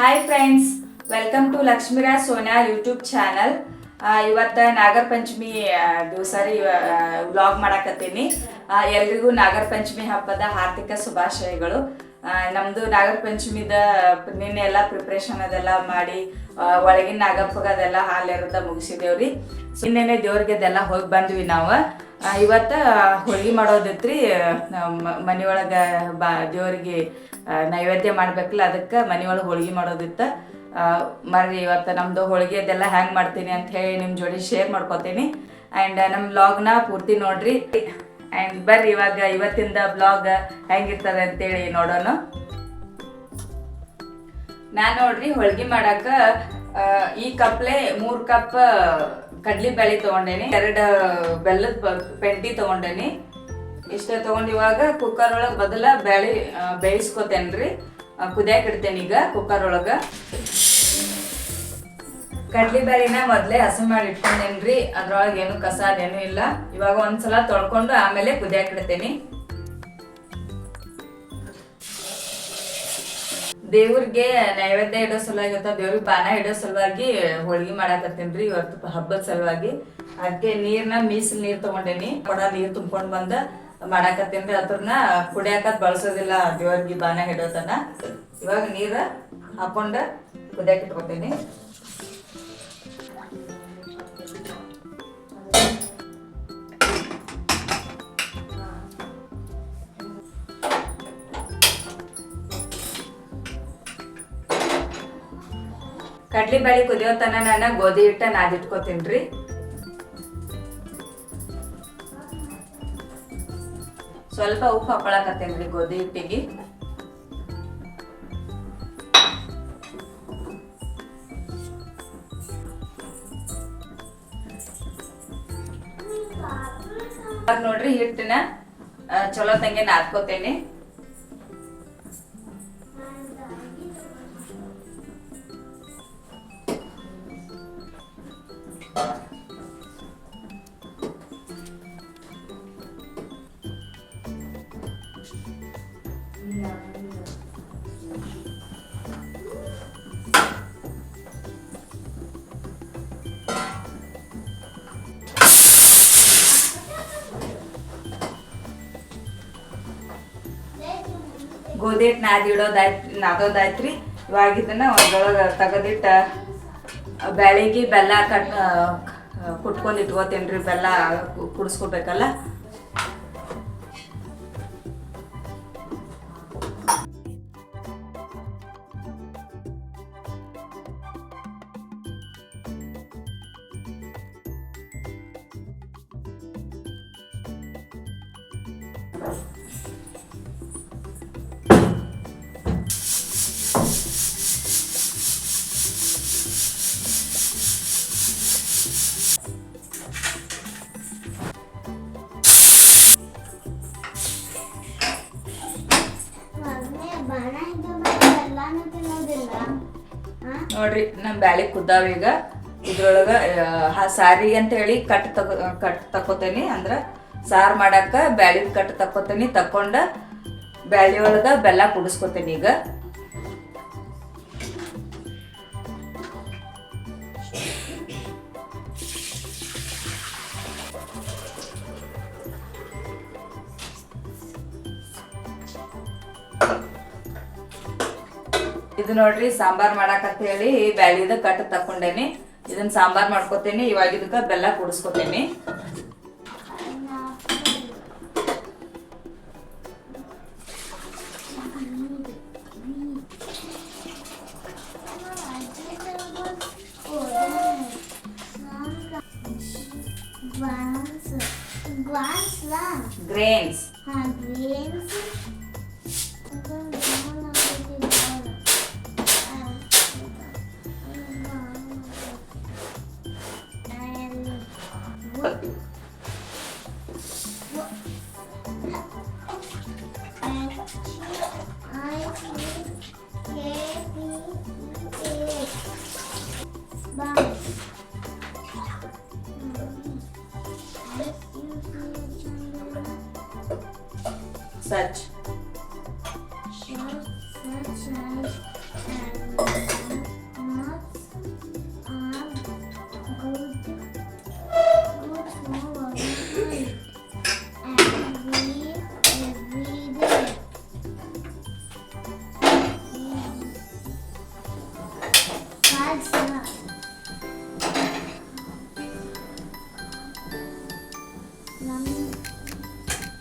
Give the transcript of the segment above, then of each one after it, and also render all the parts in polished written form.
Hi friends, welcome to Lakshmiraj Sonia YouTube channel. ಇವತ್ತು ನಾಗರ ಪಂಚಮಿ ದಿವಸ vlog ಮಾಡಾಕತ್ತೀನಿ. ಎಲ್ರಿಗೂ ನಾಗರ ಪಂಚಮಿ ಹಬ್ಬದ ಹಾರ್ದಿಕ ಶುಭಾಶಯಗಳು. ನಮ್ಮದು ನಾಗರ ಪಂಚಮಿದ ನಿನ್ನೆ ಎಲ್ಲ ಪ್ರಿಪ್ರೇಷನ್ ಅದೆಲ್ಲ ಮಾಡಿ ಒಳಗಿನ ನಾಗಪ್ಪಗ ಅದೆಲ್ಲ ಹಾಲೆರದ ಮುಗಿಸಿದೇವ್ರಿ. ನಿನ್ನೆನೆ ದೇವ್ರಿಗೆ ಅದೆಲ್ಲ ಹೋಗಿ ಬಂದ್ವಿ ನಾವು. ಇವತ್ತು ಹೋಳಿಗೆ ಮಾಡೋದಿತ್ರಿ. ಮನೆಯೊಳಗೆ ದೇವ್ರಿಗೆ ನೈವೇದ್ಯ ಮಾಡ್ಬೇಕಲ್ಲ, ಅದಕ್ಕೆ ಮನೆಯೊಳಗೆ ಹೋಳಿಗೆ ಮಾಡೋದಿತ್ತು. ಮರ್ರಿ ಇವತ್ತು ನಮ್ಮದು ಹೋಳಿಗೆ ಅದೆಲ್ಲ ಹ್ಯಾಂಗೆ ಮಾಡ್ತೀನಿ ಅಂತ ಹೇಳಿ ನಿಮ್ಮ ಜೋಡಿ ಶೇರ್ ಮಾಡ್ಕೊತೀನಿ. ಆ್ಯಂಡ್ ನಮ್ಮ ಬ್ಲಾಗ್ನ ಪೂರ್ತಿ ನೋಡ್ರಿ. ಆ್ಯಂಡ್ ಬರ್ರಿ ಇವಾಗ ಇವತ್ತಿಂದ ಬ್ಲಾಗ್ ಹೆಂಗಿರ್ತದೆ ಅಂತೇಳಿ ನೋಡೋಣ. ನಾನು ನೋಡ್ರಿ ಹೋಳಿಗೆ ಮಾಡಕ್ಕೆ ಈ ಕಪ್ಲೆ 3 ಕಪ್ ಕಡ್ಲಿ ಬೇಳೆ ತೊಗೊಂಡೇನಿ, 2 ಬೆಲ್ಲದ ಪೆಂಟಿ ತೊಗೊಂಡೇನಿ. ಇಷ್ಟ ತೊಗೊಂಡು ಇವಾಗ ಕುಕ್ಕರ್ ಒಳಗೆ ಬದಲ ಬೇಳೆ ಬೇಯಿಸ್ಕೊತೇನ್ರಿ. ಕುದಿಯಕ್ಕೆ ಇಡ್ತೇನೆ ಈಗ ಕುಕ್ಕರ್ ಒಳಗೆ. ಕಡ್ಲಿ ಬೇಳೆನ ಮೊದಲೇ ಹಸಿ ಮಾಡಿ ಇಟ್ಕೊಂಡೇನ್ರಿ. ಅದ್ರೊಳಗೆ ಏನು ಕಸ ಅದೇನು ಇಲ್ಲ. ಇವಾಗ ಒಂದ್ಸಲ ತೊಳ್ಕೊಂಡು ಆಮೇಲೆ ಕುದಿಯಕ್ಕೆ ಇಡ್ತೇನೆ. ದೇವ್ರಿಗೆ ನೈವೇದ್ಯ ಇಡೋ ಸಲುವಾಗಿ ದೇವ್ರಿಗೆ ಪಾನ ಇಡೋ ಸಲುವಾಗಿ ಹೋಳಿಗೆ ಮಾಡಾಕತ್ತೀನ್ರಿ ಇವತ್ತು ಹಬ್ಬದ ಸಲುವಾಗಿ. ಅದಕ್ಕೆ ನೀರ್ನ ಮೀಸಲು ನೀರು ತಗೊಂಡೇನಿ. ಕೊಡ ನೀರು ತುಂಬ್ಕೊಂಡು ಬಂದ ಮಾಡಾಕತ್ತೀನ್ರಿ. ಅದ್ರನ್ನ ಕುಡಿಯಾಕತ್ ಬಳಸೋದಿಲ್ಲ ದೇವ್ರಿಗೆ ಬಾನ ಇಡೋತನ. ಇವಾಗ ನೀರು ಹಾಕೊಂಡು ಕುದಿಯಕ್ಕೆ ಇಟ್ಕೊತೀನಿ. ಕಡ್ಲಿ ಬೇಳೆ ಕುದಿಯೋ ತನ ನಾನು ಗೋಧಿ ಹಿಟ್ಟ ನಾದಿಟ್ಕೋತೀನ್ರಿ. ಸ್ವಲ್ಪ ಉಪ್ಪು ಹಾಕೊಳಕತ್ತೇನ್ರಿ ಗೋಧಿ ಹಿಟ್ಟಿಗೆ. ನೋಡ್ರಿ ಹಿಟ್ಟನ ಚಲೋ ತಂಗೆ ನಾದ್ಕೋತೇನೆ. ಗೋಧಿ ಹಿಟ್ಟು ನಾದೋದಾಯ್ತ್ರಿ. ಇವಾಗ ಇದನ್ನ ಒಂದ್ರೊಳಗೆ ತೆಗೆದಿಟ್ಟ ಬ್ಯಾಳಿಗೆ ಬೆಲ್ಲ ಕುಟ್ಕೊಂಡು ಇಟ್ಕೋತೇನ್ರಿ. ಬೆಲ್ಲ ಕುಡಿಸ್ಕೋಬೇಕಲ್ಲ. ನೋಡ್ರಿ ನಮ್ಮ ಬ್ಯಾಳಿ ಕುದ್ದಾವ. ಈಗ ಇದ್ರೊಳಗ ಸಾರಿಗೆ ಅಂತ ಹೇಳಿ ಕಟ್ ತಕೋತೇನಿ. ಅಂದ್ರ ಸಾರು ಮಾಡಾಕ ಬ್ಯಾಳಿ ಕಟ್ ತಕೋತೇನಿ. ತಕೊಂಡ ಬ್ಯಾಳಿ ಒಳಗ ಬೆಲ್ಲ ಕುಡಿಸ್ಕೋತೇನಿ. ಈಗ ಇದು ನೋಡ್ರಿ ಸಾಂಬಾರ್ ಮಾಡಾಕಂತ ಹೇಳಿ ಬ್ಯಾಳಿದ ಕಟ್ ತಕೊಂಡೇನಿ. ಇದನ್ನ ಸಾಂಬಾರ್ ಮಾಡ್ಕೋತೇನಿ. ಇವಾಗ ಇದಕ್ಕ ಬೆಲ್ಲ ಕುಡಿಸ್ಕೋತೇನಿ. ಗ್ರೇನ್ಸ್ such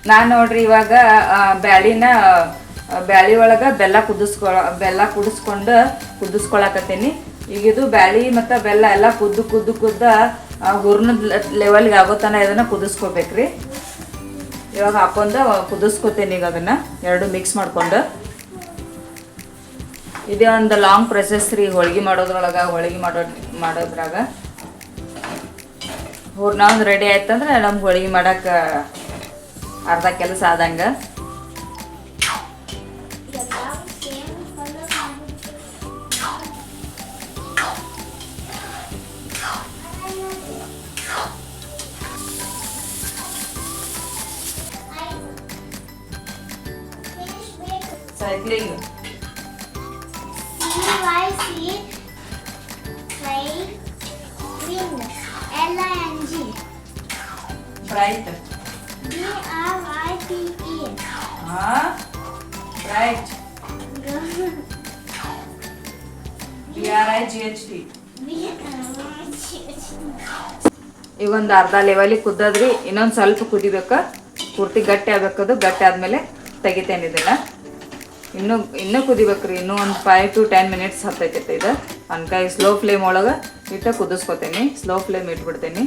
ನಾನು ನೋಡ್ರಿ ಇವಾಗ ಬ್ಯಾಳಿ ಒಳಗೆ ಬೆಲ್ಲ ಕುದಿಸ್ಕೊಳಕತ್ತೀನಿ. ಈಗ ಇದು ಬ್ಯಾಳಿ ಮತ್ತು ಬೆಲ್ಲ ಎಲ್ಲ ಕುದ್ದ ಹೂರ್ಣದ ಲೆವೆಲ್ಗೆ ಆಗೋ ತನಕ ಇದನ್ನು ಕುದಿಸ್ಕೋಬೇಕ್ರಿ. ಇವಾಗ ಹಾಕೊಂಡು ಕುದಿಸ್ಕೊತೀನಿ. ಈಗ ಅದನ್ನು ಎರಡು ಮಿಕ್ಸ್ ಮಾಡ್ಕೊಂಡು ಇದೇ ಒಂದು ಲಾಂಗ್ ಪ್ರೊಸೆಸ್ ರೀ ಹೋಳಿಗೆ ಮಾಡೋದ್ರಾಗ. ಹೂರ್ಣ ಒಂದು ರೆಡಿ ಆಯ್ತಂದ್ರೆ ನಮ್ಗೆ ಹೋಳಿಗೆ ಮಾಡೋಕೆ ಅರ್ಧ ಕೆಲಸ ಆದಂಗೆ. Cycling. Bright. BRIGHT. Bright. BRIGHT. ಈಗ ಒಂದು ಅರ್ಧ ಲೆವೆಲಿಗೆ ಕುದ್ದದ್ರಿ. ಇನ್ನೊಂದು ಸ್ವಲ್ಪ ಕುದಿಬೇಕು, ಪೂರ್ತಿ ಗಟ್ಟಿ ಆಗ್ಬೇಕದು. ಗಟ್ಟಿ ಆದಮೇಲೆ ತೆಗಿತೇನೆ ಇದನ್ನು. ಇನ್ನೂ ಕುದಿಬೇಕ್ರಿ. ಇನ್ನೂ ಒಂದು 5 to 10 minutes ಹತ್ತೈತೆ ಇದು. ಅನ್ಕಾಯಿ ಸ್ಲೋ ಫ್ಲೇಮ್ ಒಳಗೆ ಇಟ್ಟು ಕುದಿಸ್ಕೊತೀನಿ. Slow flame ಇಟ್ಬಿಡ್ತೀನಿ.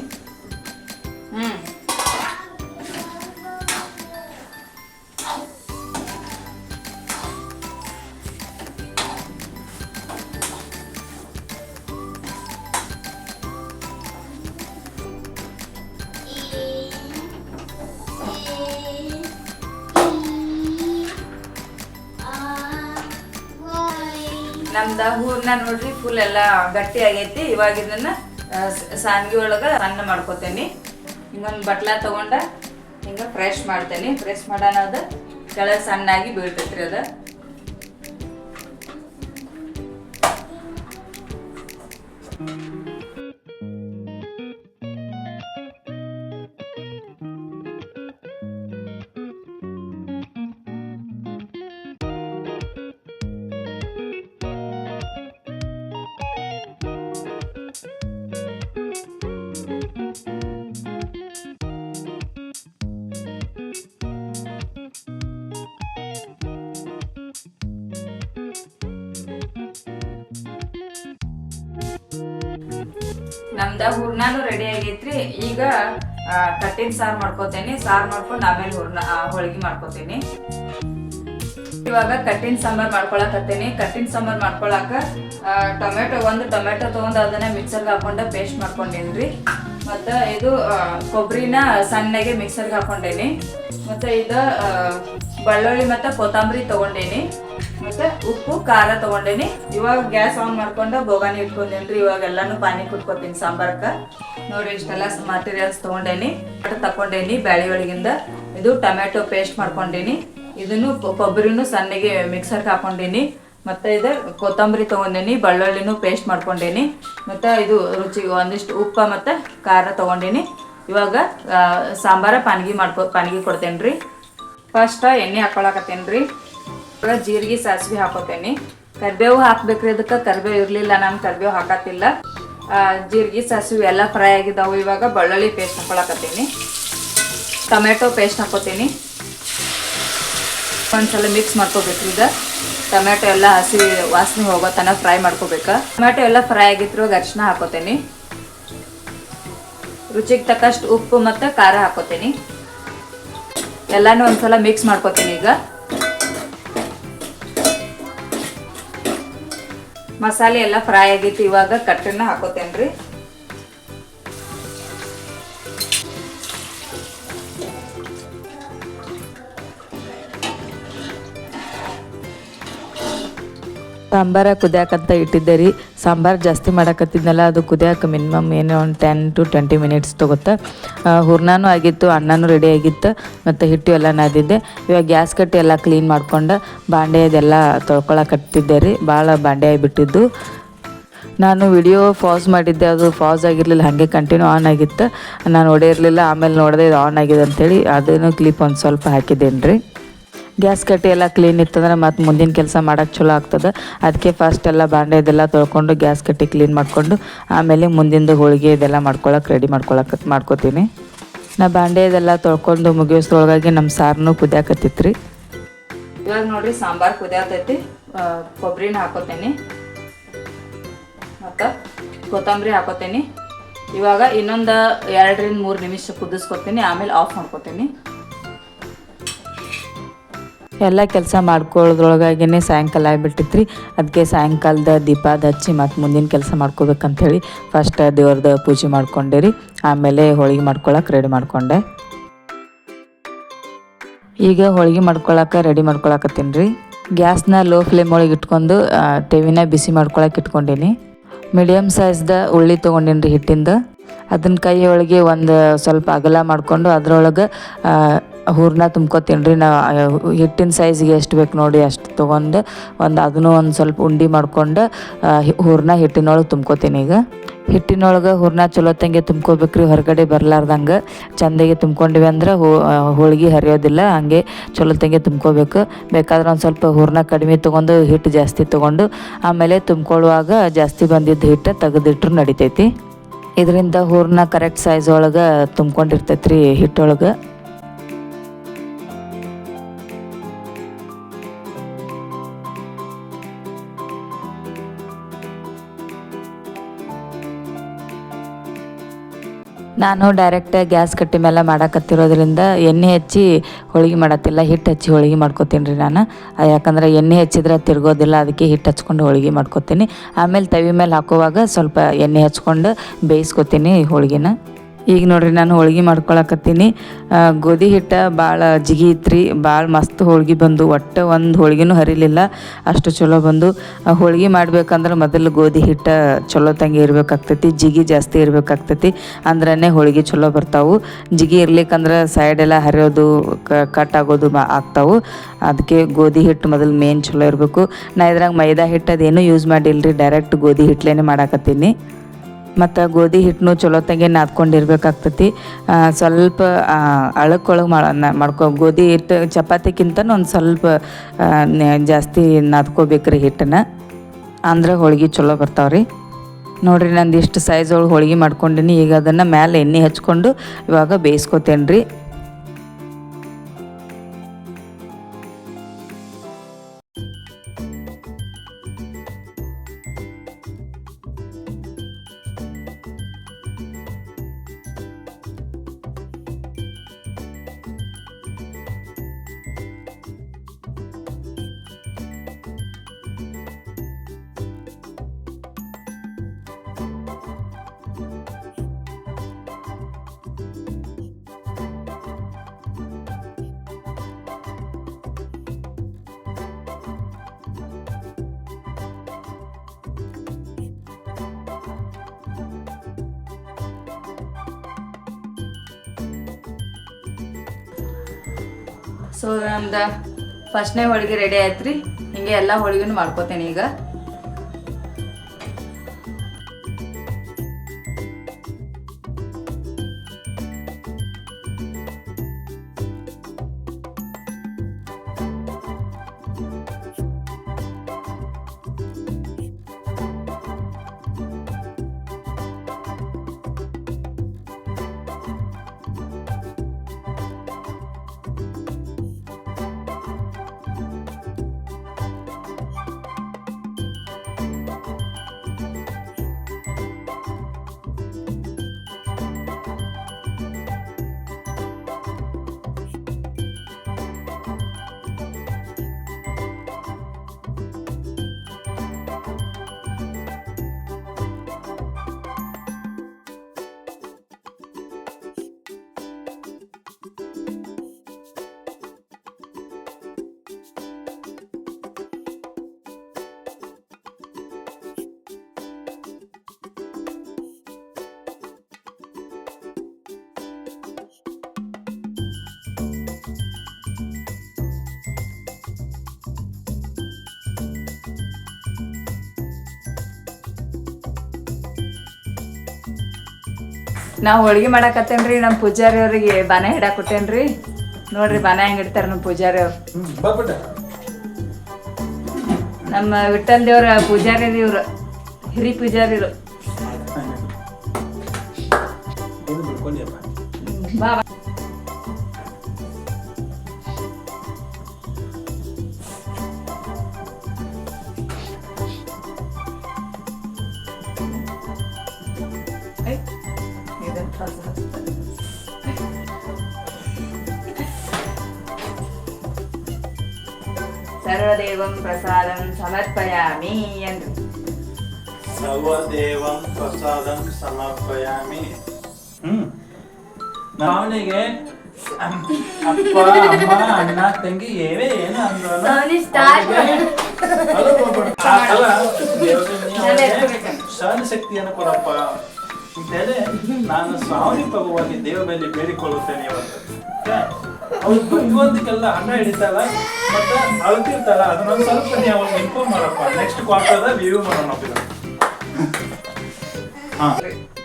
ನಮ್ದು ಹೂರ್ಣ ನೋಡ್ರಿ ಫುಲ್ ಎಲ್ಲ ಗಟ್ಟಿ ಆಗೈತಿ. ಇವಾಗ ಇದನ್ನ ಸಾನ್ಗಿ ಒಳಗೆ ಸಣ್ಣ ಮಾಡ್ಕೊತೇನೆ. ಹಿಂಗೊಂದು ಬಟ್ಲ ತಗೊಂಡ ಹಿಂಗೆ ಫ್ರೆಶ್ ಮಾಡ್ತೇನೆ. ಫ್ರೆಶ್ ಮಾಡೋಣ, ಅದು ಕೆಳಗೆ ಸಣ್ಣಾಗಿ ಬೀಳ್ತೈತ್ರಿ ಅದು. ನಮ್ದ ಹೂರ್ಣಾನು ರೆಡಿ ಆಗೈತ್ರಿ. ಈಗ ಕಟ್ಟಿನ ಸಾರು ಮಾಡ್ಕೋತೇನೆ. ಸಾರು ಮಾಡ್ಕೊಂಡು ಆಮೇಲೆ ಹೋಳಿಗೆ ಮಾಡ್ಕೋತೇನೆ. ಇವಾಗ ಕಟ್ಟಿನ ಸಾಂಬಾರ್ ಮಾಡ್ಕೊಳಕತ್ತೇನೆ. ಕಟ್ಟಿನ ಸಾಂಬಾರ್ ಮಾಡ್ಕೊಳಕ ಒಂದು ಟೊಮೆಟೊ ತಗೊಂಡು ಅದನ್ನ ಮಿಕ್ಸರ್ಗೆ ಹಾಕೊಂಡು ಪೇಸ್ಟ್ ಮಾಡ್ಕೊಂಡೇನ್ರಿ. ಮತ್ತು ಇದು ಕೊಬ್ಬರಿನ ಸಣ್ಣಗೆ ಮಿಕ್ಸರ್ಗೆ ಹಾಕೊಂಡೇನಿ. ಮತ್ತು ಇದು ಬೆಳ್ಳುಳ್ಳಿ ಮತ್ತು ಕೊತ್ತಂಬರಿ ತಗೊಂಡೇನಿ. ಮತ್ತು ಉಪ್ಪು ಖಾರ ತಗೊಂಡೇನಿ. ಇವಾಗ ಗ್ಯಾಸ್ ಆನ್ ಮಾಡ್ಕೊಂಡು ಬೋಗಾನಿ ಇಟ್ಕೊಂಡೇನ್ರಿ. ಇವಾಗ ಎಲ್ಲಾನು ಪಾನಿ ಕುಟ್ಕೋತೀನಿ ಸಾಂಬಾರ್ಗೆ. ನೋಡಿ ಇಷ್ಟೆಲ್ಲ ಮಟೀರಿಯಲ್ಸ್ ತಗೊಂಡೇನಿ. ತಗೊಂಡೇನಿ ಬ್ಯಾಳಿ ಒಳಗಿಂದ. ಇದು ಟೊಮೆಟೊ ಪೇಸ್ಟ್ ಮಾಡ್ಕೊಂಡೇನಿ. ಇದನ್ನು ಕೊಬ್ಬರಿನೂ ಸಣ್ಣಗೆ ಮಿಕ್ಸರ್ಗೆ ಹಾಕೊಂಡೇನಿ. ಮತ್ತು ಇದು ಕೊತ್ತಂಬರಿ ತೊಗೊಂಡೇನಿ. ಬೆಳ್ಳುಳ್ಳಿನೂ ಪೇಸ್ಟ್ ಮಾಡ್ಕೊಂಡೇನಿ. ಮತ್ತು ಇದು ರುಚಿಗೆ ಒಂದಿಷ್ಟು ಉಪ್ಪು ಮತ್ತು ಖಾರ ತೊಗೊಂಡೇನಿ. ಇವಾಗ ಸಾಂಬಾರ ಪಾನಿಗೆ ಕೊಡ್ತೇನೆ ರೀ. ಫಸ್ಟ್ ಎಣ್ಣೆ ಹಾಕೊಳಕತ್ತೇನೆ ರೀ. ಇವಾಗ ಜೀರಿಗೆ ಸಾಸಿವೆ ಹಾಕೋತೇನೆ. ಕರಿಬೇವು ಹಾಕ್ಬೇಕ್ರಿ. ಅದಕ್ಕೆ ಕರಿಬೇವು ಇರಲಿಲ್ಲ, ನಾನು ಕರಿಬೇವು ಹಾಕತ್ತಿಲ್ಲ. ಜೀರಿಗೆ ಸಾಸಿವೆ ಎಲ್ಲ ಫ್ರೈ ಆಗಿದ್ದಾವೆ. ಇವಾಗ ಬೆಳ್ಳುಳ್ಳಿ ಪೇಸ್ಟ್ ಹಾಕೊಳಕತ್ತೀನಿ. ಟೊಮೆಟೊ ಪೇಸ್ಟ್ ಹಾಕೋತೀನಿ. ಒಂದ್ಸಲ ಮಿಕ್ಸ್ ಮಾಡ್ಕೋಬೇಕ್ರಿ. ಈಗ ಟೊಮೆಟೊ ಎಲ್ಲ ಹಸಿ ವಾಸನೆ ಹೋಗೋ ತನಕ ಫ್ರೈ ಮಾಡ್ಕೋಬೇಕು. ಟೊಮೆಟೊ ಎಲ್ಲ ಫ್ರೈ ಆಗಿದ್ರು ಅರಿಶಿನ ಹಾಕೋತೀನಿ. ರುಚಿಗೆ ತಕ್ಕಷ್ಟು ಉಪ್ಪು ಮತ್ತು ಖಾರ ಹಾಕೋತೀನಿ. ಎಲ್ಲಾನು ಒಂದ್ಸಲ ಮಿಕ್ಸ್ ಮಾಡ್ಕೋತೀನಿ. ಈಗ ಮಸಾಲೆ ಎಲ್ಲ ಫ್ರೈ ಆಗಿತ್ತು. ಇವಾಗ ಕಟ್ಟನ್ನ ಹಾಕೋತೇನೆ ರೀ. ಸಾಂಬಾರ ಕುದಿಯಾಕಂತ ಇಟ್ಟಿದ್ದೆ ರೀ. ಸಾಂಬಾರು ಜಾಸ್ತಿ ಮಾಡಕತ್ತಿದ್ನಲ್ಲ, ಅದು ಕುದಿಯಾಕ ಮಿನಿಮಮ್ ಏನೋ ಒಂದು 10 to 20 minutes ತೊಗೊತ್ತೆ. ಹೂರ್ಣನೂ ಆಗಿತ್ತು, ಅನ್ನನೂ ರೆಡಿ ಆಗಿತ್ತು, ಮತ್ತು ಹಿಟ್ಟು ಎಲ್ಲ ನಾದಿದ್ದೆ. ಇವಾಗ ಗ್ಯಾಸ್ ಕಟ್ಟಿ ಎಲ್ಲ ಕ್ಲೀನ್ ಮಾಡ್ಕೊಂಡು ಬಾಂಡೆ ಅದೆಲ್ಲ ತೊಳ್ಕೊಳಕತ್ತಿದ್ದೆ ರೀ. ಭಾಳ ಬಾಂಡೆ ಆಗಿಬಿಟ್ಟಿದ್ದು. ನಾನು ವಿಡಿಯೋ ಪಾಸ್ ಮಾಡಿದ್ದೆ, ಅದು ಪಾಸ್ ಆಗಿರಲಿಲ್ಲ, ಹಾಗೆ ಕಂಟಿನ್ಯೂ ಆನ್ ಆಗಿತ್ತು. ನಾನು ನೋಡಿರಲಿಲ್ಲ, ಆಮೇಲೆ ನೋಡಿದೆ ಇದು ಆನ್ ಆಗಿದೆ ಅಂಥೇಳಿ ಅದನ್ನು ಕ್ಲಿಪ್ ಒಂದು ಸ್ವಲ್ಪ ಹಾಕಿದ್ದೇನೆ ರೀ. ಗ್ಯಾಸ್ ಕಟ್ಟಿ ಎಲ್ಲ ಕ್ಲೀನ್ ಇತ್ತಂದ್ರೆ ಮತ್ತು ಮುಂದಿನ ಕೆಲಸ ಮಾಡೋಕ್ಕೆ ಚಲೋ ಆಗ್ತದೆ. ಅದಕ್ಕೆ ಫಸ್ಟ್ ಎಲ್ಲ ಬಾಂಡೆ ಇದೆಲ್ಲ ತೊಳ್ಕೊಂಡು ಗ್ಯಾಸ್ ಕಟ್ಟಿ ಕ್ಲೀನ್ ಮಾಡಿಕೊಂಡು ಆಮೇಲೆ ಮುಂದಿಂದು ಹೋಳಿಗೆ ಇದೆಲ್ಲ ರೆಡಿ ಮಾಡ್ಕೊತೀನಿ. ನಾ ಬಾಂಡೆ ಇದೆಲ್ಲ ತೊಳ್ಕೊಂಡು ಮುಗಿಯೋದ್ರೊಳಗಾಗಿ ನಮ್ಮ ಸಾರನು ಕುದಿಯಾಕತ್ತಿತ್ರಿ. ಇವಾಗ ನೋಡ್ರಿ ಸಾಂಬಾರು ಕುದಿಯಾತೈತಿ. ಕೊಬ್ಬರಿನ ಹಾಕೋತೇನೆ ಮತ್ತು ಕೊತ್ತಂಬರಿ ಹಾಕೋತೇನೆ. ಇವಾಗ ಇನ್ನೊಂದು 2-3 ನಿಮಿಷ ಕುದಿಸ್ಕೊತೀನಿ, ಆಮೇಲೆ ಆಫ್ ಮಾಡ್ಕೊತೀನಿ. ಎಲ್ಲ ಕೆಲಸ ಮಾಡ್ಕೊಳ್ಳೋದ್ರೊಳಗಾಗಿನೇ ಸಾಯಂಕಾಲ ಆಗಿಬಿಟ್ಟಿತ್ರಿ. ಅದಕ್ಕೆ ಸಾಯಂಕಾಲದ ದೀಪದ ಹಚ್ಚಿ ಮತ್ತು ಮುಂದಿನ ಕೆಲಸ ಮಾಡ್ಕೋಬೇಕಂಥೇಳಿ ಫಸ್ಟ್ ದೇವ್ರದ ಪೂಜೆ ಮಾಡ್ಕೊಂಡೆ ರೀ. ಆಮೇಲೆ ಹೋಳಿಗೆ ಮಾಡ್ಕೊಳಕ್ಕೆ ರೆಡಿ ಮಾಡ್ಕೊಂಡೆ. ಈಗ ಹೋಳಿಗೆ ಮಾಡ್ಕೊಳಕ್ಕೆ ರೆಡಿ ಮಾಡ್ಕೊಳಕತ್ತೀನಿ ರೀ. ಗ್ಯಾಸ್ನ ಲೋ ಫ್ಲೇಮ್ ಒಳಗೆ ಇಟ್ಕೊಂಡು ತೆವಿನ ಬಿಸಿ ಮಾಡ್ಕೊಳಕ್ಕೆ ಇಟ್ಕೊಂಡೀನಿ. ಮೀಡಿಯಮ್ ಸೈಜ್ದ ಉಳ್ಳಿ ತೊಗೊಂಡೀನಿ ರೀ ಹಿಟ್ಟಿಂದ. ಅದನ್ನ ಕೈ ಒಳಗೆ ಒಂದು ಸ್ವಲ್ಪ ಅಗಲ ಮಾಡಿಕೊಂಡು ಅದರೊಳಗೆ ಹೂರಣ ತುಂಬ್ಕೊತೀನಿ ರೀ. ನಾ ಹಿಟ್ಟಿನ ಸೈಜ್ಗೆ ಎಷ್ಟು ಬೇಕು ನೋಡಿ ಅಷ್ಟು ತೊಗೊಂಡು ಅದನ್ನು ಒಂದು ಸ್ವಲ್ಪ ಉಂಡೆ ಮಾಡ್ಕೊಂಡು ಹೂರಣ ಹಿಟ್ಟಿನೊಳಗೆ ತುಂಬ್ಕೊತೀನಿ. ಈಗ ಹಿಟ್ಟಿನೊಳಗೆ ಹೂರಣ ಚಲೋ ತಂಗೆ ತುಂಬ್ಕೋಬೇಕ್ರಿ, ಹೊರಗಡೆ ಬರಲಾರ್ದಂಗೆ ಚೆಂದಾಗಿ ತುಂಬ್ಕೊಂಡಿವಿ ಅಂದ್ರೆ ಹೋಳಿಗೆ ಹರಿಯೋದಿಲ್ಲ. ಹಾಗೆ ಚಲೋ ತಂಗೆ ತುಂಬ್ಕೋಬೇಕು. ಬೇಕಾದ್ರೆ ಒಂದು ಸ್ವಲ್ಪ ಹೂರಣ ಕಡಿಮೆ ತೊಗೊಂಡು ಹಿಟ್ಟು ಜಾಸ್ತಿ ತೊಗೊಂಡು ಆಮೇಲೆ ತುಂಬ್ಕೊಳ್ಳುವಾಗ ಜಾಸ್ತಿ ಬಂದಿದ್ದು ಹಿಟ್ಟು ತೆಗೆದಿಟ್ರು ನಡಿತೈತಿ. ಇದರಿಂದ ಹೂರಣ ಕರೆಕ್ಟ್ ಸೈಜ್ ಒಳಗೆ ತುಂಬ್ಕೊಂಡಿರ್ತೈತೆ ರೀ ಹಿಟ್ಟೊಳಗೆ. ನಾನು ಡೈರೆಕ್ಟ್ ಗ್ಯಾಸ್ ಕಟ್ಟಿ ಮೇಲೆ ಮಾಡಾಕತ್ತಿರೋದ್ರಿಂದ ಎಣ್ಣೆ ಹಚ್ಚಿ ಹೋಳಿಗೆ ಮಾಡತ್ತಿಲ್ಲ, ಹಿಟ್ಟು ಹಚ್ಚಿ ಹೋಳಿಗೆ ಮಾಡ್ಕೊತೀನಿ ರೀ ನಾನು. ಯಾಕಂದ್ರೆ ಎಣ್ಣೆ ಹಚ್ಚಿದ್ರೆ ತಿರ್ಗೋದಿಲ್ಲ, ಅದಕ್ಕೆ ಹಿಟ್ಟು ಹಚ್ಕೊಂಡು ಹೋಳಿಗೆ ಮಾಡ್ಕೊತೀನಿ. ಆಮೇಲೆ ತವಿ ಮೇಲೆ ಹಾಕುವಾಗ ಸ್ವಲ್ಪ ಎಣ್ಣೆ ಹಚ್ಕೊಂಡು ಬೇಯಿಸ್ಕೊತೀನಿ ಹೋಳಿಗೆನ. ಈಗ ನೋಡ್ರಿ ನಾನು ಹೋಳಿಗೆ ಮಾಡ್ಕೊಳಕತ್ತೀನಿ. ಗೋಧಿ ಹಿಟ್ಟು ಭಾಳ ಜಿಗಿ ಇತ್ರಿ, ಭಾಳ ಮಸ್ತ್ ಹೋಳಿಗೆ ಬಂದು. ಒಟ್ಟು ಒಂದು ಹೋಳಿಗೆನೂ ಹರಿಲಿಲ್ಲ, ಅಷ್ಟು ಚಲೋ ಬಂದು. ಹೋಳಿಗೆ ಮಾಡ್ಬೇಕಂದ್ರೆ ಮೊದಲು ಗೋಧಿ ಹಿಟ್ಟು ಚಲೋ ತಂಗಿ ಇರಬೇಕಾಗ್ತೈತಿ, ಜಿಗಿ ಜಾಸ್ತಿ ಇರಬೇಕಾಗ್ತೈತಿ, ಅಂದ್ರೇ ಹೋಳಿಗೆ ಚಲೋ ಬರ್ತಾವೆ. ಜಿಗಿ ಇರ್ಲಿಕ್ಕಂದ್ರೆ ಸೈಡೆಲ್ಲ ಹರಿಯೋದು ಕಟ್ ಆಗೋದು ಆಗ್ತಾವೆ. ಅದಕ್ಕೆ ಗೋಧಿ ಹಿಟ್ಟು ಮೊದಲು ಮೇನ್ ಚಲೋ ಇರಬೇಕು. ನಾ ಇದ್ರಾಗ ಮೈದಾ ಹಿಟ್ಟು ಅದೇನೂ ಯೂಸ್ ಮಾಡಿಲ್ಲರಿ, ಡೈರೆಕ್ಟ್ ಗೋಧಿ ಹಿಟ್ಲೇನೆ ಮಾಡಾಕತ್ತೀನಿ. ಮತ್ತು ಗೋಧಿ ಹಿಟ್ಟನ್ನು ಚಲೋ ತಂಗೆ ನಾದ್ಕೊಂಡಿರ್ಬೇಕಾಗ್ತೈತಿ. ಸ್ವಲ್ಪ ಅಳಕ್ಕೊಳಗೆ ಮಾಡ್ಕೊ ಗೋಧಿ ಹಿಟ್ಟು ಚಪಾತಿಕ್ಕಿಂತ ಒಂದು ಸ್ವಲ್ಪ ಜಾಸ್ತಿ ನಾದ್ಕೋಬೇಕ್ರಿ ಹಿಟ್ಟನ್ನು, ಅಂದ್ರೆ ಹೋಳಿಗೆ ಚಲೋ ಬರ್ತಾವ್ರಿ. ನೋಡಿರಿ ನಂದು ಇಷ್ಟು ಸೈಜ್ ಒಳಗೆ ಹೋಳಿಗೆ ಮಾಡ್ಕೊಂಡಿನಿ. ಈಗ ಅದನ್ನು ಮೇಲೆ ಎಣ್ಣೆ ಹಚ್ಕೊಂಡು ಇವಾಗ ಬೇಯಿಸ್ಕೊತೇನೆ ರೀ. ಸೊ ನಮ್ದು ಫಸ್ಟ್ನೇ ಹೋಳಿಗೆ ರೆಡಿ ಆಯ್ತು ರೀ. ಹಿಂಗೆ ಎಲ್ಲ ಹೋಳಿಗೆನೂ ಮಾಡ್ಕೋತೇನೆ ಈಗ. ನಾವು ಹೋಳಿಗೆ ಮಾಡಾಕತ್ತೇನ್ರಿ. ನಮ್ಮ ಪೂಜಾರಿ ಅವ್ರಿಗೆ ಬಾನೆ ಹಿಡಾಕ್ ಕೊಟ್ಟೇನ್ರಿ. ನೋಡ್ರಿ ಬಾನೆ ಹೆಂಗೆ ಇಡ್ತಾರೆ ನಮ್ಮ ಪೂಜಾರಿ ಅವ್ರು. ನಮ್ಮ ವಿಠಲ್ ದೇವ್ರ ಪೂಜಾರಿ ಇವ್ರು, ಹಿರಿ ಪೂಜಾರಿರು. ಬಾ ಸರ್ವದೇವಂ ಪ್ರಸಾದಂ ಸಮರ್ಪಯಾಮಿ ಎಂದು ಸರ್ವದೇವಂ ಪ್ರಸಾದಂ ಸಮರ್ಪಯಾಮಿ. ಅವನಿಗೆ ಅಪ್ಪ ಅಮ್ಮ ಅಣ್ಣ ತಂಗಿ ಏನು ಸಹನ ಶಕ್ತಿಯನ್ನು ಕೊಡಪ್ಪ ಅಂತೇಳಿ ನಾನು ಸ್ವಾಮಿ ಭಗವಾಗಿ ದೇವ ಮೇಲೆ ಬೇಡಿಕೊಳ್ಳುತ್ತೇನೆ ಇವತ್ತು. ಅವ್ರು ಭಗವಂತಕ್ಕೆಲ್ಲ ಹಣ ಹಿಡಿತಾಳ ಮತ್ತೆ ಅಳ್ತಿರ್ತಾಳ, ಅದನ್ನೊಂದು ಸ್ವಲ್ಪ ನೀವು ಅವ್ರಿಗೆ ಇನ್ಫಾರ್ಮ್ ಮಾಡಪ್ಪ. ನೆಕ್ಸ್ಟ್ ಕ್ವಾರ್ಟರ್ದ ರಿವ್ಯೂ ಮಾಡೋಣ.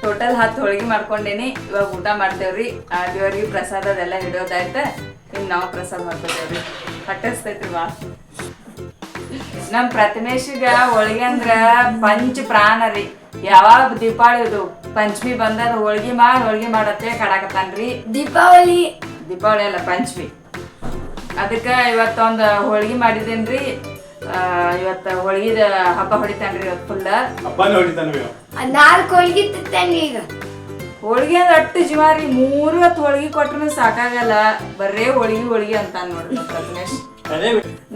ಟೋಟಲ್ 10 ಹೋಳಿಗೆ ಮಾಡ್ಕೊಂಡೇನಿ. ಇವಾಗ ಊಟ ಮಾಡ್ತೇವ್ರಿ. ದೇವ್ರಿಗೆ ಪ್ರಸಾದ ಅದೆಲ್ಲ ಹಿಡಿಯೋದಾಯ್ತ. ಇನ್ನು ನಾವು ಪ್ರಸಾದ ಮಾಡ್ಕೊತೇವ್ರಿ. ಹಟ್ಟಿಸ್ತೈತ್ರಿ ಬಾ. ನಮ್ ಪ್ರತಿಮೇಶಿಗ ಹೋಳಿಗೆ ಅಂದ್ರ ಪಂಚ ಪ್ರಾಣ ರೀ. ಯಾವಾಗ ದೀಪಾವಳಿ ಪಂಚಮಿ ಬಂದದ ಹೋಳಿಗೆ ಮಾಡತ್ತೆ ಕಡಾಕತ್ತಾನ್ರಿ. ದೀಪಾವಳಿ ಅಲ್ಲ ಪಂಚಮಿ. ಅದಕ್ಕ ಇವತ್ತೊಂದು ಹೋಳಿಗೆ ಮಾಡಿದೇನ್ರಿ. ಇವತ್ತ ಹೋಳಿಗೆದ ಹಬ್ಬ ಹೊಡಿತಾನ್ರಿ. ಇವತ್ತು ಫುಲ್ ಹಬ್ಬನೇ ಹೊಡಿತಾನ್ರಿ. 4 ಹೋಳಿಗೆ ತಿಂತಾನ್ರಿ. ಈಗ ಹೋಳಿಗೆ ಅಂದ್ರೆ ಅಟ್ಟು ಜಿಮಾರಿ 3 ಹೊತ್ತು ಹೋಳಿಗೆ ಕೊಟ್ರು ಸಾಕಾಗಲ್ಲ. ಬರೇ ಹೋಳಿಗೆ ಅಂತಾನ ನೋಡ್ರಿ ಪ್ರತಿಮೇಶ್.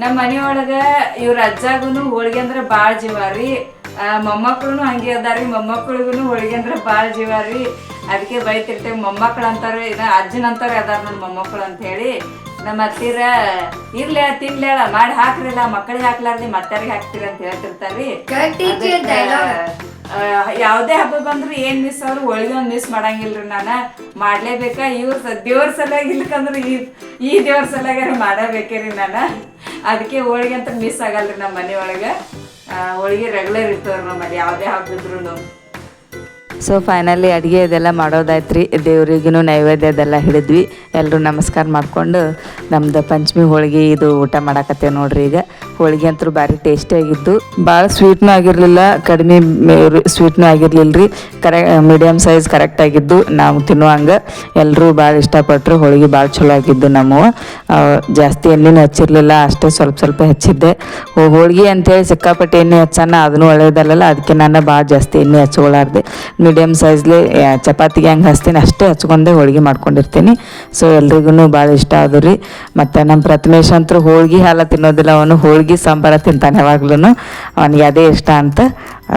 ನಮ್ಮ ಮನೆಯೊಳಗ ಇವ್ರ ಅಜ್ಜಾಗುನು ಹೋಳಿಗೆ ಅಂದ್ರೆ ಬಾಳ್ ಜೀವಾರಿ. ಮೊಮ್ಮಕ್ಕಳು ಹಂಗೆ ಅದಾರಿ. ಮೊಮ್ಮಕ್ಕಳಿಗೂ ಹೋಳಿಗೆ ಅಂದ್ರೆ ಬಾಳ್ ಜೀವಾರಿ. ಅದಕ್ಕೆ ಬೈತಿರ್ತೇವೆ. ಮೊಮ್ಮಕ್ಕಳು ಅಂತಾರೆ, ಅಜ್ಜನಂತಾರೆ ಅದಾರ ನೋಡಿ ಮೊಮ್ಮಕ್ಕಳು ಅಂತ ಹೇಳಿ. ನಮ್ಮ ಹತ್ತಿರ ಇರ್ಲಿ ತಿನ್ಲೇಳ ಮಾಡಿ ಹಾಕ್ರಿಲ್ಲ, ಮಕ್ಕಳಿಗೆ ಹಾಕ್ಲಾರ್ದಿ ಮತ್ತಾರಿಗೆ ಹಾಕ್ತಿರಿ ಅಂತ ಹೇಳ್ತಿರ್ತಾರ್ರಿ. ಯಾವ್ದೇ ಹಬ್ಬ ಬಂದ್ರು ಏನ್ ಮಿಸ್ ಅವ್ರು ಹೋಳಿಗೆ ಒಂದ್ ಮಿಸ್ ಮಾಡಂಗಿಲ್ರಿ. ನಾನು ಮಾಡ್ಲೇಬೇಕ. ದೇವ್ರ ಸಲುವಾಗಿ ಇಲ್ಕಂದ್ರೆ ಈ ದೇವ್ರ ಸಲುವಾಗಿ ಮಾಡಬೇಕೇರಿ ನಾನು. ಅದಕ್ಕೆ ಹೋಳಿಗೆ ಅಂತ ಮಿಸ್ ಆಗಲ್ರಿ. ನಮ್ಮ ಮನೆಯೊಳಗೆ ಹೋಳಿಗೆ ರೆಗ್ಯುಲರ್ ಇರ್ತವ್ರಿ ನಮ್ಮಲ್ಲಿ ಯಾವ್ದೇ ಹಬ್ಬ ಇದ್ರು. ಸೊ ಫೈನಲಿ ಅಡುಗೆ ಇದೆಲ್ಲ ಮಾಡೋದಾಯ್ತು ರೀ. ದೇವ್ರಿಗೂ ನೈವೇದ್ಯ ಅದೆಲ್ಲ ಹಿಡಿದ್ವಿ. ಎಲ್ಲರೂ ನಮಸ್ಕಾರ ಮಾಡಿಕೊಂಡು ನಮ್ದು ಪಂಚಮಿ ಹೋಳಿಗೆ ಇದು ಊಟ ಮಾಡಾಕತ್ತೇವೆ ನೋಡ್ರಿ. ಈಗ ಹೋಳಿಗೆ ಅಂತೂ ಭಾರಿ ಟೇಸ್ಟಿಯಾಗಿದ್ದು, ಭಾಳ ಸ್ವೀಟ್ನೂ ಆಗಿರಲಿಲ್ಲ, ಕಡಿಮೆ ಸ್ವೀಟ್ನೂ ಆಗಿರಲಿಲ್ಲ ರೀ. ಮೀಡಿಯಮ್ ಸೈಜ್ ಕರೆಕ್ಟಾಗಿದ್ದು. ನಾವು ತಿನ್ನುವಂಗೆ ಎಲ್ಲರೂ ಭಾಳ ಇಷ್ಟಪಟ್ಟರು. ಹೋಳಿಗೆ ಭಾಳ ಚಲೋ ಆಗಿದ್ದು. ನಮ್ಮವು ಜಾಸ್ತಿ ಎಣ್ಣೆನೂ ಹಚ್ಚಿರಲಿಲ್ಲ, ಅಷ್ಟೇ ಸ್ವಲ್ಪ ಹಚ್ಚಿದ್ದೆ. ಹೋಳಿಗೆ ಅಂತೇಳಿ ಸಿಕ್ಕಾಪಟ್ಟೆ ಎಣ್ಣೆ ಹಚ್ಚೋಣ ಅದನ್ನು ಒಳ್ಳೇದಲ್ಲ. ಅದಕ್ಕೆ ನಾನು ಭಾಳ ಜಾಸ್ತಿ ಎಣ್ಣೆ ಹಚ್ಕೊಳಾರ್ದೆ. ಮೀಡಿಯಮ್ ಸೈಜ್ಲಿ ಚಪಾತಿಗೆ ಹೆಂಗೆ ಹಚ್ತೀನಿ ಅಷ್ಟೇ ಹಚ್ಕೊಂಡೆ ಹೋಳಿಗೆ ಮಾಡ್ಕೊಂಡಿರ್ತೀನಿ. ಸೊ ಎಲ್ರಿಗೂ ಭಾಳ ಇಷ್ಟ ಆದವು ರೀ. ಮತ್ತು ನಮ್ಮ ಪ್ರತಿಮೇಶ್ ಅಂತೂ ಹೋಳಿಗೆ ಹಾಲ ತಿನ್ನೋದಿಲ್ಲ. ಅವನು ಹೋಳಿಗೆ ಸಾಂಬಾರ ತಿಂತಾನೆ ಯಾವಾಗ್ಲೂ. ಅವನಿಗೆ ಅದೇ ಇಷ್ಟ ಅಂತ.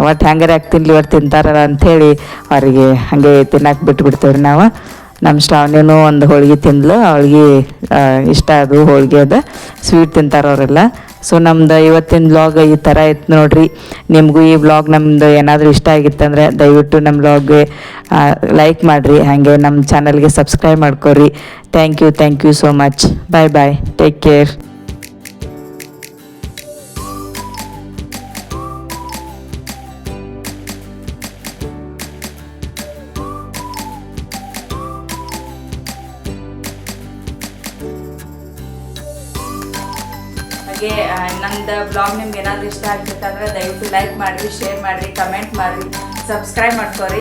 ಒಟ್ಟು ಹೆಂಗಾರೆ ಯಾಕೆ ತಿನ್ಲಿ, ಒಟ್ಟು ತಿಂತಾರಲ್ಲ ಅಂಥೇಳಿ ಅವರಿಗೆ ಹಾಗೆ ತಿನ್ನಕ್ಕೆ ಬಿಟ್ಬಿಡ್ತೇವೆ ರೀ ನಾವು. ನಮ್ಮ ಶ್ರಾವಣಿನೂ ಒಂದು ಹೋಳಿಗೆ ತಿಂದ್ಲು. ಅವಳಿಗೆ ಇಷ್ಟ ಅದು ಹೋಳಿಗೆ ಅದು. ಸ್ವೀಟ್ ತಿಂತಾರೆ ಅವರೆಲ್ಲ. ಸೊ ನಮ್ದು ಇವತ್ತಿನ ವ್ಲಾಗ್ ಈ ಥರ ಇತ್ತು ನೋಡ್ರಿ. ನಿಮಗೂ ಈ ವ್ಲಾಗ್ ನಮ್ಮದು ಏನಾದರೂ ಇಷ್ಟ ಆಗಿತ್ತಂದರೆ ದಯವಿಟ್ಟು ನಮ್ಮ ವ್ಲಾಗ್ಗೆ ಲೈಕ್ ಮಾಡಿರಿ. ಹಾಗೆ ನಮ್ಮ ಚಾನಲ್ಗೆ ಸಬ್ಸ್ಕ್ರೈಬ್ ಮಾಡ್ಕೊರಿ. Thank you so much. Bye. Take care. ನಂದು ಬ್ಲಾಗ್ ನಿಮ್ಗೆ ಏನಾದರೂ ಇಷ್ಟ ಆಗ್ತಿತ್ತಂದ್ರೆ ದಯವಿಟ್ಟು ಲೈಕ್ ಮಾಡಿರಿ, ಶೇರ್ ಮಾಡಿರಿ, ಕಮೆಂಟ್ ಮಾಡಿರಿ, ಸಬ್ಸ್ಕ್ರೈಬ್ ಮಾಡ್ಕೊರಿ.